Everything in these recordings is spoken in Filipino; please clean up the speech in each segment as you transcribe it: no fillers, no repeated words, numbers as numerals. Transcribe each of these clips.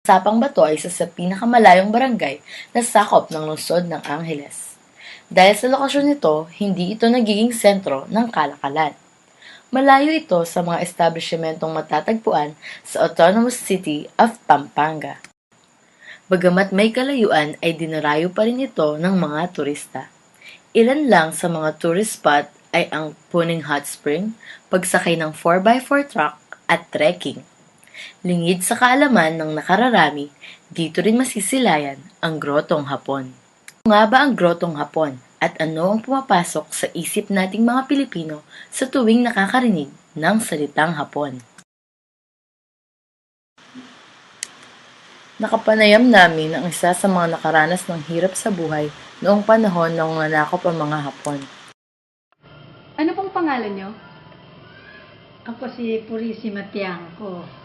Sapang Bato ay isa sa pinakamalayong barangay na sakop ng lungsod ng Angeles. Dahil sa lokasyon nito, hindi ito nagiging sentro ng kalakalan. Malayo ito sa mga establishmentong matatagpuan sa Autonomous City of Pampanga. Bagamat may kalayuan ay dinarayo pa rin ito ng mga turista. Ilan lang sa mga tourist spot ay ang Puning Hot Spring, pagsakay ng 4x4 truck at trekking. Lingid sa kaalaman ng nakararami, dito rin masisilayan ang Grotong Hapon. Ano nga ba ang Grotong Hapon at ano ang pumapasok sa isip nating mga Pilipino sa tuwing nakakarinig ng salitang Hapon? Nakapanayam namin ang isa sa mga nakaranas ng hirap sa buhay noong panahon ng nanakop ang mga Hapon. Ano pong pangalan nyo? Ako si Purisima Tiangco.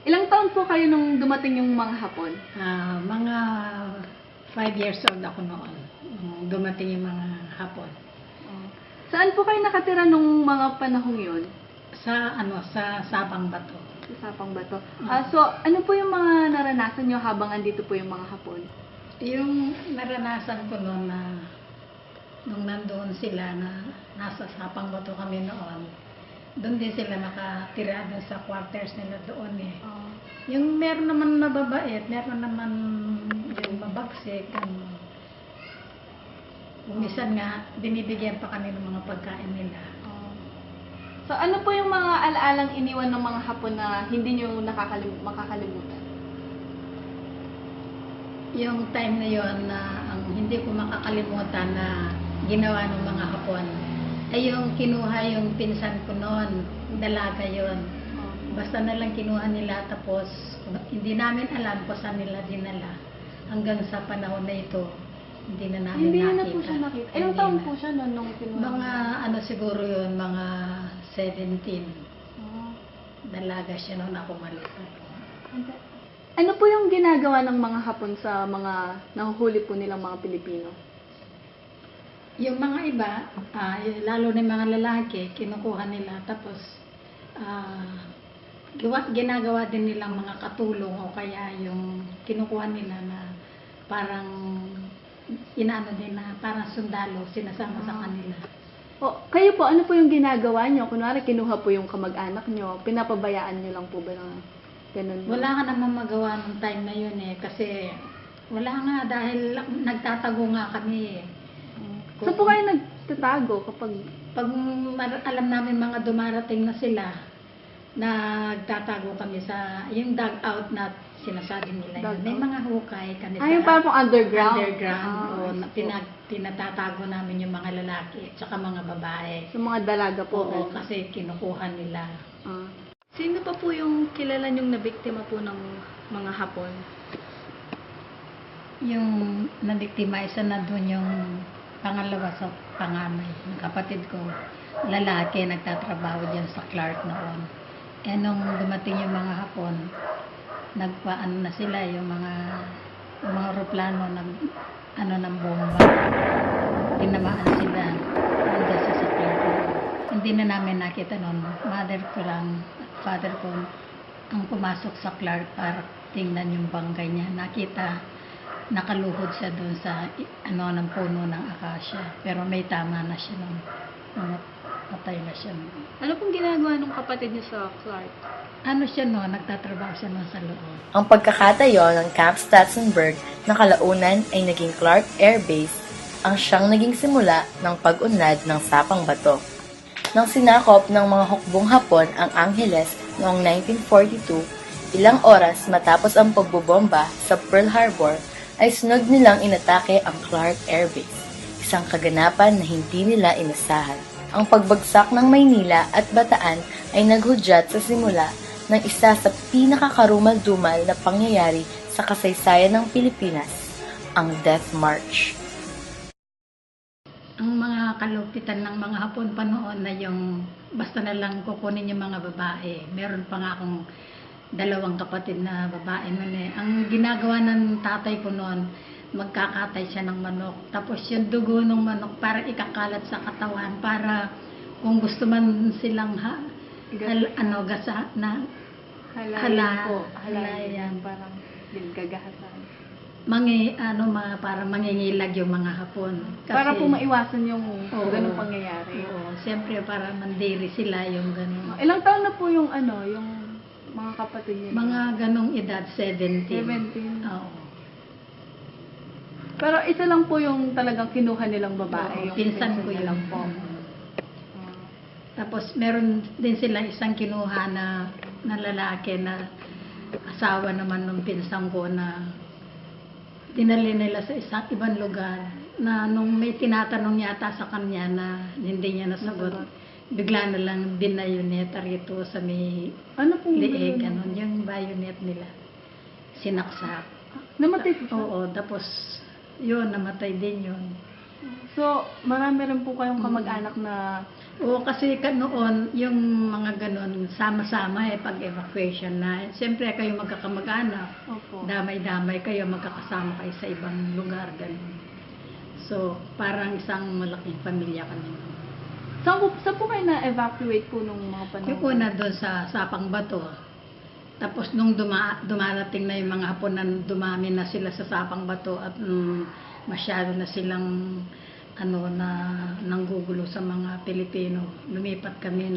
Ilang taon po kayo nung dumating yung mga Hapon? Mga 5 years old ako noon. Nung dumating yung mga Hapon. Saan po kayo nakatira nung mga panahong yun? Sa Sabang Bato. Sa Sapang Bato. So, ano po yung mga naranasan nyo habang andito po yung mga Hapon? Yung naranasan ko noon na nung nandoon sila na nasa Sapang Bato kami noon, doon din sila nakatira doon sa quarters nila doon eh. Yung meron naman mababait, meron naman yung mabagsik. Minsan nga, binibigyan pa kami ng mga pagkain nila. So, ano po yung mga alaalang iniwan ng mga Hapon na hindi nyo makakalimutan? Yung time na yon na ang hindi ko makakalimutan na ginawa ng mga Hapon ay yung kinuha yung pinsan ko noon, dalaga yon. Basta na lang kinuha nila tapos hindi namin alam kung saan nila dinala. Hanggang sa panahon na ito, hindi na namin Hindi nakita. na po siya nakita. Ilang taon po siya noon nung kinuha? Mga siguro yun, mga 17. Dalaga siya noon ako maliit. Ano po yung ginagawa ng mga Hapon sa mga nahuhuli po nilang mga Pilipino? Yung mga iba, lalo na yung mga lalaki, kinukuha nila tapos ginagawa din nilang mga katulong o kaya yung kinukuha nila na parang inaano din na parang sundalo sinasama sa kanila. Kayo po, ano po yung ginagawa nyo? Kunwari, kinuha po yung kamag-anak nyo, pinapabayaan nyo lang po ba ng ganun? Wala ka naman magawa ng time na yun eh kasi wala nga dahil nagtatago nga kami eh. Saan po kayo nagtatago kapag... Pag alam namin mga dumarating na sila, nagtatago kami sa yung dugout na sinasabi nila yun. May mga hukay kami sa yung parang pong underground? Tinatatago namin yung mga lalaki at saka mga babae. Sa mga dalaga po? Oo, kasi kinukuha nila. Sino pa po yung kilala nyong nabiktima po ng mga Hapon? Yung nabiktima, isa na doon yung pangalawa sa panganay. Yung kapatid ko, lalaki, nagtatrabaho dyan sa Clark noon. Eh nung dumating yung mga Hapon, nagpaano na sila, yung mga aeroplano, ng bomba. Tinamaan sila hanggang sa Clark. Hindi na namin nakita noon. Father ko, ang pumasok sa Clark para tingnan yung bangkay niya. Nakita, nakaluhod siya doon sa ng puno ng akasya. Pero may tama na siya noon. Patay na siya noon. Ano pong ginagawa ng kapatid niyo sa Clark? Siya noon, nagtatrabaho siya noon sa loob. Ang pagkakatayo ng Camp Statzenberg na kalaunan ay naging Clark Air Base ang siyang naging simula ng pag-unlad ng Sapang Bato. Nang sinakop ng mga hukbong Hapon ang Angeles noong 1942, ilang oras matapos ang pagbobomba sa Pearl Harbor, ay sunod nilang inatake ang Clark Air Base, isang kaganapan na hindi nila inasahan. Ang pagbagsak ng Maynila at Bataan ay naghudyat sa simula ng isa sa pinakakarumal-dumal na pangyayari sa kasaysayan ng Pilipinas, ang Death March. Ang mga kalupitan ng mga Hapon pa noon na yung basta na lang kukunin yung mga babae. Meron pa nga akong 2 kapatid na babae noon eh. Ang ginagawa ng tatay ko noon, magkakatay siya ng manok. Tapos yung dugo ng manok para ikakalat sa katawan para kung gusto man silang gasa na Halayan po. Halayan. Halayan. Parang yung gagahasan. Parang mangingilag yung mga Hapon. Para po maiwasan yung Oo. ganung pangyayari. Oo, siyempre para mandiri sila yung ganun. Ilang taon na po yung yung mga kapatid niyo? Mga ganong edad, 17. 17. Oo. Pero isa lang po yung talagang kinuha nilang babae. Oo, Yung pinsan ko niya yun. lang po. Tapos meron din silang isang kinuha na lalaki na asawa naman ng pinsan ko na dinali nila sa isang ibang lugar na nung may tinatanong yata sa kanya na hindi niya nasagot, bigla na lang binayoneta rito sa may Ano po liig, yun? yung bayonet nila. Sinaksak. Namatay po siya? Oo, tapos yun, namatay din yun. So, marami rin po kayong kamag-anak na Oo, kasi noon, yung mga ganon, sama-sama pag-evacuation na. Siyempre, kayo magkakamag-anak. opo. Damay-damay kayo, magkakasama kayo sa ibang lugar, ganon. So, parang isang malaking pamilya kami. Saan po kayo na-evacuate po nung mga panahon? Yung una doon sa Sapang Bato. Tapos nung dumarating na yung mga Hapon na dumami na sila sa Sapang Bato at masyado na silang nanggugulo sa mga Pilipino. Lumipat kami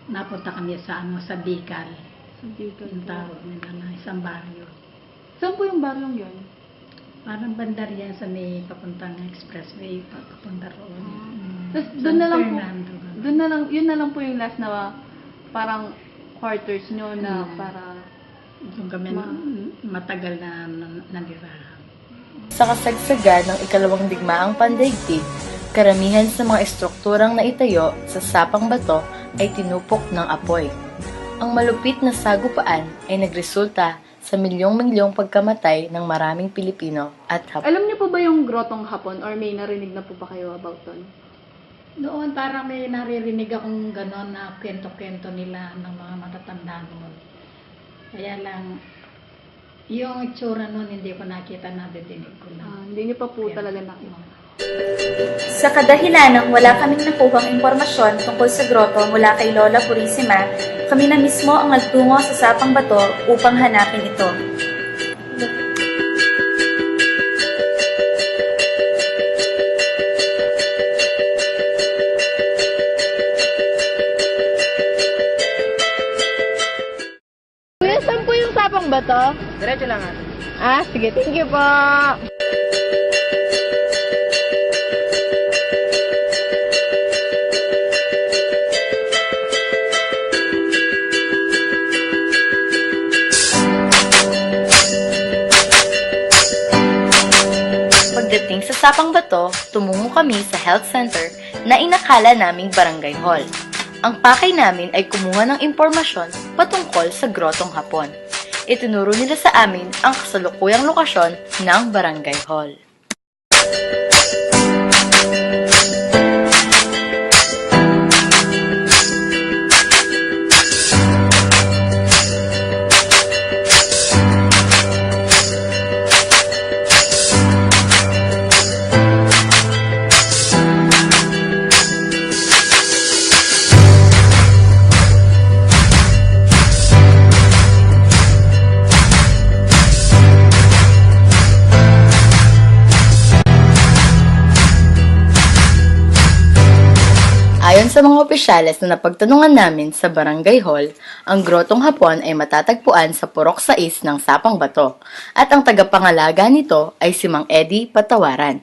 napunta kami sa Bicol. Sa Bicol Yung po. tawag nila na isang baryo. Saan po yung baryong yun? Parang bandar yan sa may papuntang expressway, papunta roon. Tapos San doon na lang po, Fernando. yun na lang po yung last na parang quarters nyo na para Doon kami matagal na nagirahan. Sa kasagsagan ng ikalawang digmaang pandaigdig, karamihan sa mga estrukturang naitayo sa Sapang Bato ay tinupok ng apoy. Ang malupit na sagupaan ay nagresulta sa milyong-milyong pagkamatay ng maraming Pilipino at Hapon. Alam niyo po ba yung grotong Hapon or may narinig na po ba kayo about doon? Noon parang may naririnig akong gano'n na kwento-kwento nila ng mga matatanda noon. Kaya lang, yung itsura noon hindi ko nakita, nadidinig ko lang. Hindi niyo pa po talaga nakita. Sa kadahilanang wala kaming nakuhang impormasyon tungkol sa grotto mula kay Lola Purisima, kami na mismo ang nagtungo sa Sapang Bato upang hanapin ito. Kuya, saan po yung Sapang Bato? Diretso lang Sige, thank you po. Pagdating sa Sapang Bato, tumungo kami sa health center na inakala naming barangay hall. Ang pakay namin ay kumuha ng impormasyon patungkol sa Grotong Hapon. Itinuro nila sa amin ang kasalukuyang lokasyon ng barangay hall. Ayon sa mga opisyales na napagtanungan namin sa Barangay Hall, ang Grotong Hapon ay matatagpuan sa Purok 6 ng Sapang Bato at ang tagapangalaga nito ay si Mang Eddie Patawaran.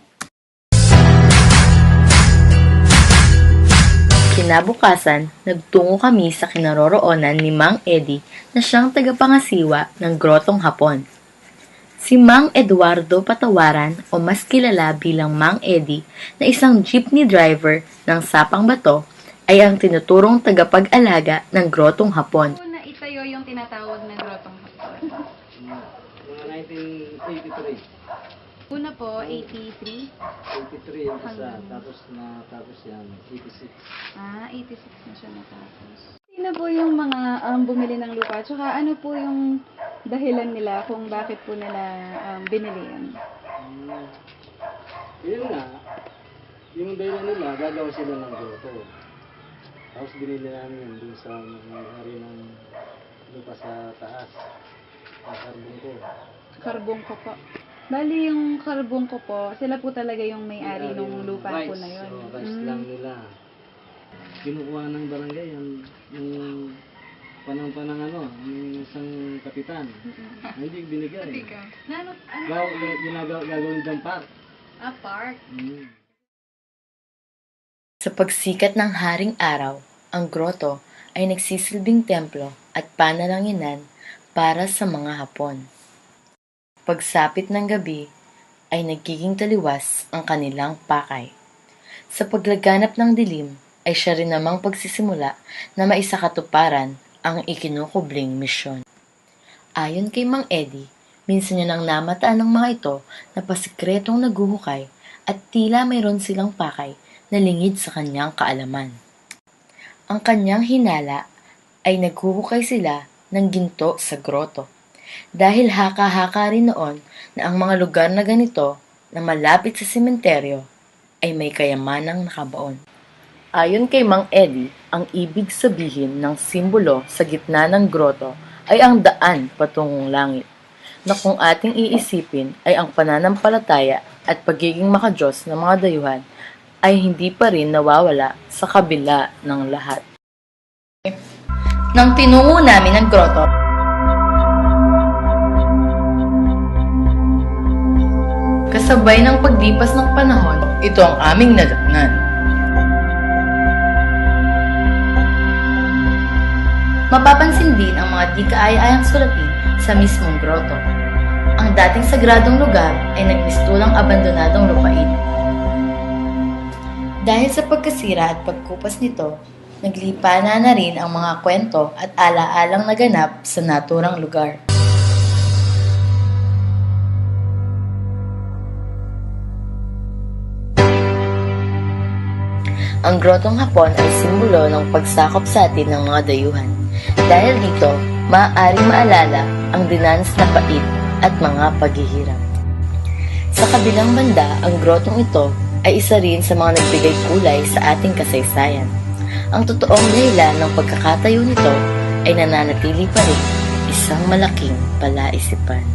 Kinabukasan, nagtungo kami sa kinaroroonan ni Mang Eddie na siyang tagapangasiwa ng Grotong Hapon. Si Mang Eduardo Patawaran o mas kilala bilang Mang Eddie na isang jeepney driver ng Sapang Bato ay ang tinuturong tagapag-alaga ng Grotong Hapon. Na itayo yung tinatawag na Grotong Hapon. Mga 1983. Una po, 83. 83 yung isa, tapos yan, 86. 86 na siya natapos. Sino po yung mga bumili ng lupa? Tsaka ano po yung dahilan nila kung bakit po nila binili yan? Yun nga, yung dahilan nila, gagawa sila ng grotto. Tapos binili namin yun dun sa may-ari ng Doon pa sa taas. Sa karbon ko. Karbong ko po. Bali, yung karbong ko po, sila po talaga yung may-ari ng lupa po na yun. So, rights lang nila. Kinukuha ng barangay yung panang yung isang kapitan. Hindi binigay. Gagawin dyan park. Park. Sa pagsikat ng haring araw, ang grotto ay nagsisilbing templo at panalanginan para sa mga Hapon. Pagsapit ng gabi ay nagiging taliwas ang kanilang pakay. Sa paglaganap ng dilim ay siya rin namang pagsisimula na maisakatuparan ang ikinukubling misyon. Ayon kay Mang Eddie, minsan niya nang namataan ng mga ito na pasikretong naguhukay at tila mayroon silang pakay na lingid sa kanyang kaalaman. Ang kanyang hinala ay naghuhukay sila ng ginto sa grotto. Dahil haka-haka rin noon na ang mga lugar na ganito na malapit sa sementeryo ay may kayamanang nakabaon. Ayon kay Mang Eddie, ang ibig sabihin ng simbolo sa gitna ng grotto ay ang daan patungong langit, na kung ating iisipin ay ang pananampalataya at pagiging makadiyos ng mga dayuhan ay hindi pa rin nawawala sa kabila ng lahat. Nang tinungo namin ang grotto, kasabay ng paglipas ng panahon, ito ang aming nadatnan. Mapapansin din ang mga di kaaya-ayang sulatin sa mismong grotto. Ang dating sagradong lugar ay nagmistulang abandonadong lupain. Dahil sa pagkasira at pagkupas nito, naglipana na rin ang mga kwento at ala-alang naganap sa naturang lugar. Ang grotong Hapon ay simbolo ng pagsakop sa atin ng mga dayuhan. Dahil dito, maaaring maalala ang dinanas na pait at mga paghihirap. Sa kabilang banda, ang grotong ito ay isa rin sa mga nagbigay kulay sa ating kasaysayan. Ang totoong dahilan ng pagkakatayo nito ay nananatili pa rin isang malaking palaisipan.